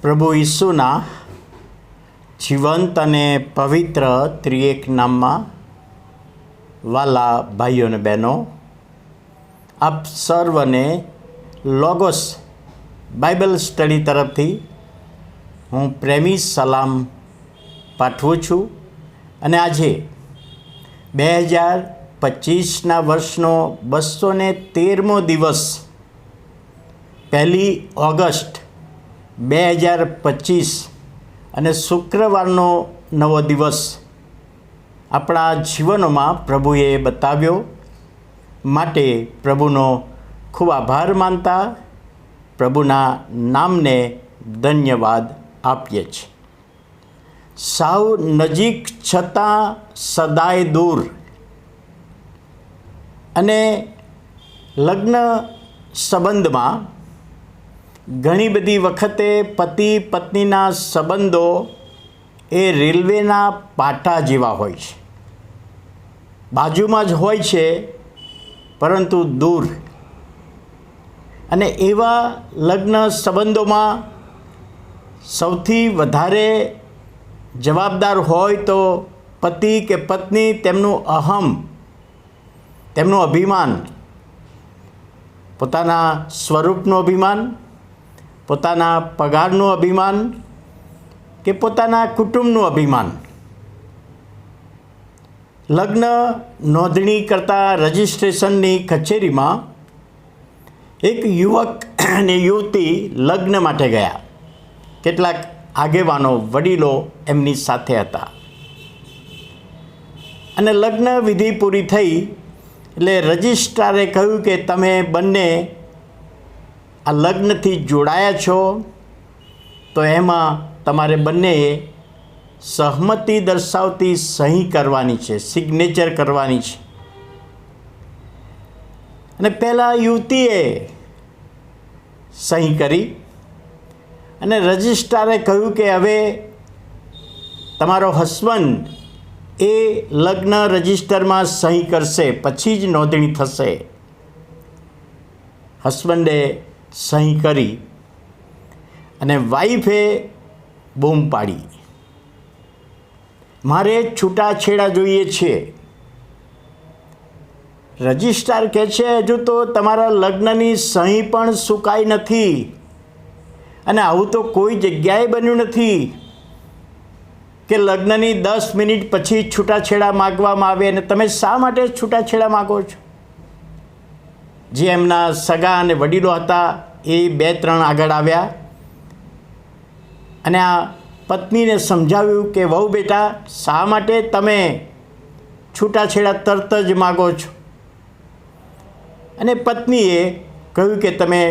પ્રભુ ઈસુના જીવંત અને પવિત્ર ત્રિએક નામમાં વાલા ભાઈઓ અને બહેનો, આપ સર્વને લોગોસ બાઇબલ સ્ટડી તરફથી હું પ્રેમી સલામ પાઠવું છું. અને આજે 2025ના વર્ષનો 213મો દિવસ, 1 ઓગસ્ટ 2025 અને શુક્રવારનો નવો દિવસ આપણા જીવનોમાં પ્રભુએ બતાવ્યો માટે પ્રભુનો ખૂબ આભાર માનતા પ્રભુના નામને ધન્યવાદ આપીએ છીએ. સાવ નજીક છતાં સદાય દૂર અને લગ્ન સંબંધમાં ઘણી બધી વખતે પતિ પત્નીના સંબંધો એ રેલવેના પાટા જેવા હોય છે. બાજુમાં જ હોય છે પરંતુ દૂર. અને એવા લગ્ન સંબંધોમાં સૌથી વધારે જવાબદાર હોય તો પતિ કે પત્ની, તેમનું અહમ, તેમનું અભિમાન, પોતાના સ્વરૂપનું અભિમાન, પોતાના પગારનું અભિમાન કે પોતાના કુટુંબનું અભિમાન. લગ્ન નોંધણી કરતા રજિસ્ટ્રેશનની કચેરીમાં એક યુવક અને યુવતી લગ્ન માટે ગયા. કેટલાક આગેવાનો, વડીલો એમની સાથે હતા. અને લગ્ન વિધિ પૂરી થઈ એટલે રજિસ્ટ્રારે કહ્યું કે તમે બંને આ લગ્નથી જોડાયા છો, તો એમાં તમારે બંનેએ સહમતિ દર્શાવતી સહી કરવાની છે, સિગ્નેચર કરવાની છે. અને પહેલાં યુવતીએ સહી કરી અને રજિસ્ટ્રારે કહ્યું કે હવે તમારો હસબન્ડ એ લગ્ન રજિસ્ટરમાં સહી કરશે, પછી જ નોંધણી થશે. હસબન્ડે સહી કરી અને વાઈફે બૂમ પાડી, મારે છૂટાછેડા જોઈએ છે. રજિસ્ટ્રાર કહે છે હજુ તો તમારા લગ્નની સહી પણ સુકાઈ નથી અને આવું તો કોઈ જગ્યાએ બન્યું નથી કે લગ્નની 10 મિનિટ પછી છૂટાછેડા માગવામાં આવે. અને તમે શા માટે છૂટાછેડા માગો છો? જે એમના સગા અને વડીલો હતા એ 2-3 આગળ આવ્યા અને આ પત્નીને સમજાવ્યું કે વહુ બેટા, શા માટે તમે છૂટાછેડા તરત જ માગો છો? અને પત્નીએ કહ્યું કે તમે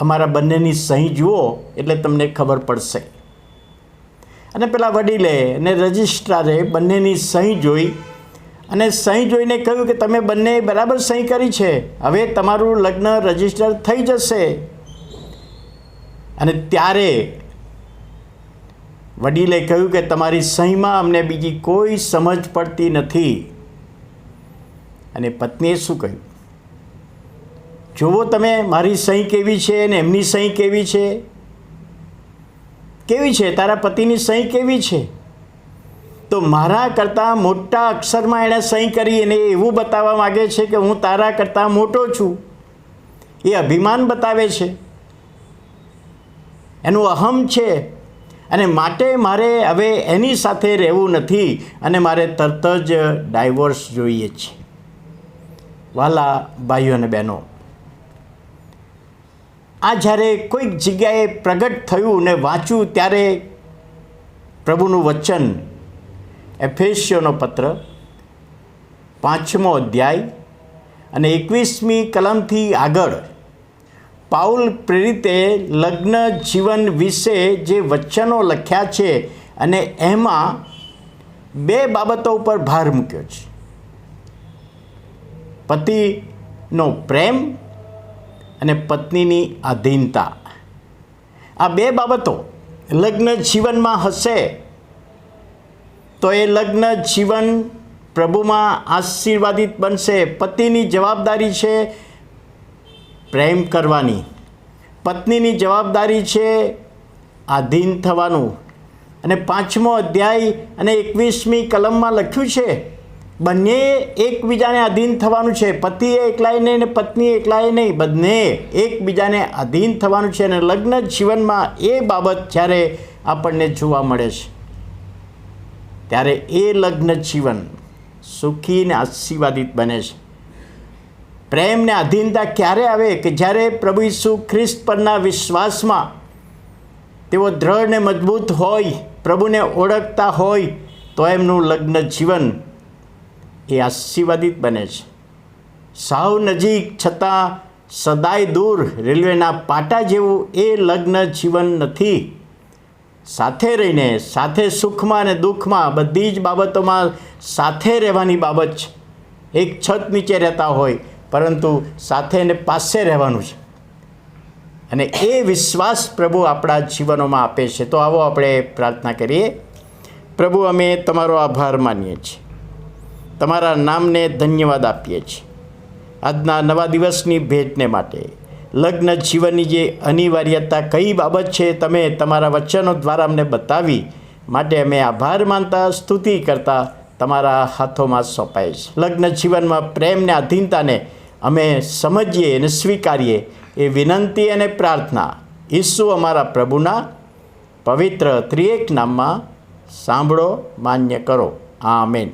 અમારા બંનેની સહી જુઓ એટલે તમને ખબર પડશે. અને પેલા વડીલે અને રજિસ્ટ્રારે બંનેની સહી જોઈ અને સહી જોઈને કહ્યું કે તમે બંને બરાબર સહી કરી છે, હવે તમારું લગ્ન રજિસ્ટર થઈ જશે. અને ત્યારે વડીલે કહ્યું કે તમારી સહીમાં અમને બીજી કોઈ સમજ પડતી નથી. અને પત્નીએ શું કહ્યું? જુઓ તમે, મારી સહી કેવી છે અને એમની સહી કેવી છે. કેવી છે? તારા પતિની સહી કેવી છે? તો મારા કરતાં મોટા અક્ષરમાં એણે સહી કરી અને એવું બતાવવા માગે છે કે હું તારા કરતાં મોટો છું. એ અભિમાન બતાવે છે, એનું અહમ છે. અને માટે મારે હવે એની સાથે રહેવું નથી અને મારે તરત જ ડાયવોર્સ જોઈએ છે. વાલા ભાઈઓ અને બહેનો, આ જ્યારે કોઈક જગ્યાએ પ્રગટ થયું ને વાંચ્યું ત્યારે પ્રભુનું વચન, એફેસીયોનો પત્ર 5મો અધ્યાય અને 21મી કલમથી આગળ પાઉલ પ્રેરિતે લગ્ન જીવન વિશે જે વચનો લખ્યા છે અને એમાં 2 બાબતો ઉપર ભાર મૂક્યો છે: પતિનો પ્રેમ અને પત્નીની આધીનતા. આ 2 બાબતો લગ્ન જીવનમાં હશે તો એ લગ્ન જીવન પ્રભુમાં આશીર્વાદિત બનશે. પતિની જવાબદારી છે પ્રેમ કરવાની, પત્નીની જવાબદારી છે આધીન થવાનું. અને 5મો અધ્યાય અને 21મી કલમમાં લખ્યું છે બંને એકબીજાને આધીન થવાનું છે. પતિએ એકલાએ નહીં અને પત્નીએ એકલાએ નહીં, બંને એકબીજાને આધીન થવાનું છે. અને લગ્ન જીવનમાં એ બાબત જ્યારે આપણને જોવા મળે છે ત્યારે એ લગ્ન જીવન સુખી અને આશીર્વાદિત બને છે. પ્રેમ ને આધીનતા ક્યારે આવે કે જ્યારે પ્રભુ ઈસુ ખ્રિસ્ત પરના વિશ્વાસમાં તેઓ દ્રઢ ને મજબૂત હોય, પ્રભુને ઓળખતા હોય, તો એમનું લગ્ન જીવન એ આશીર્વાદિત બને છે. સાવ નજીક છતાં સદાય દૂર રેલવેના પાટા જેવું એ લગ્ન જીવન નથી. સાથે રહીને, સાથે સુખમાં અને દુઃખમાં બધી જ બાબતોમાં સાથે રહેવાની બાબત છે. એક છત નીચે રહેતા હોય પરંતુ સાથે ને પાસે રહેવાનું છે. અને એ વિશ્વાસ પ્રભુ આપણા જીવનોમાં આપે છે. તો આવો આપણે પ્રાર્થના કરીએ. પ્રભુ, અમે તમારો આભાર માનીએ છીએ, તમારા નામને ધન્યવાદ આપીએ છીએ આજના નવા દિવસની ભેટને માટે. લગ્ન જીવનની જે અનિવાર્યતા કઈ બાબત છે તમે તમારા વચનો દ્વારા અમને બતાવી, માટે અમે આભાર માનતા, સ્તુતિ કરતા તમારા હાથોમાં સોંપાય છે. લગ્ન જીવનમાં પ્રેમને આધીનતાને અમે સમજીએ અને સ્વીકારીએ એ વિનંતી અને પ્રાર્થના ઈસુ અમારા પ્રભુના પવિત્ર ત્રિએક નામમાં સાંભળો, માન્ય કરો. આમેન.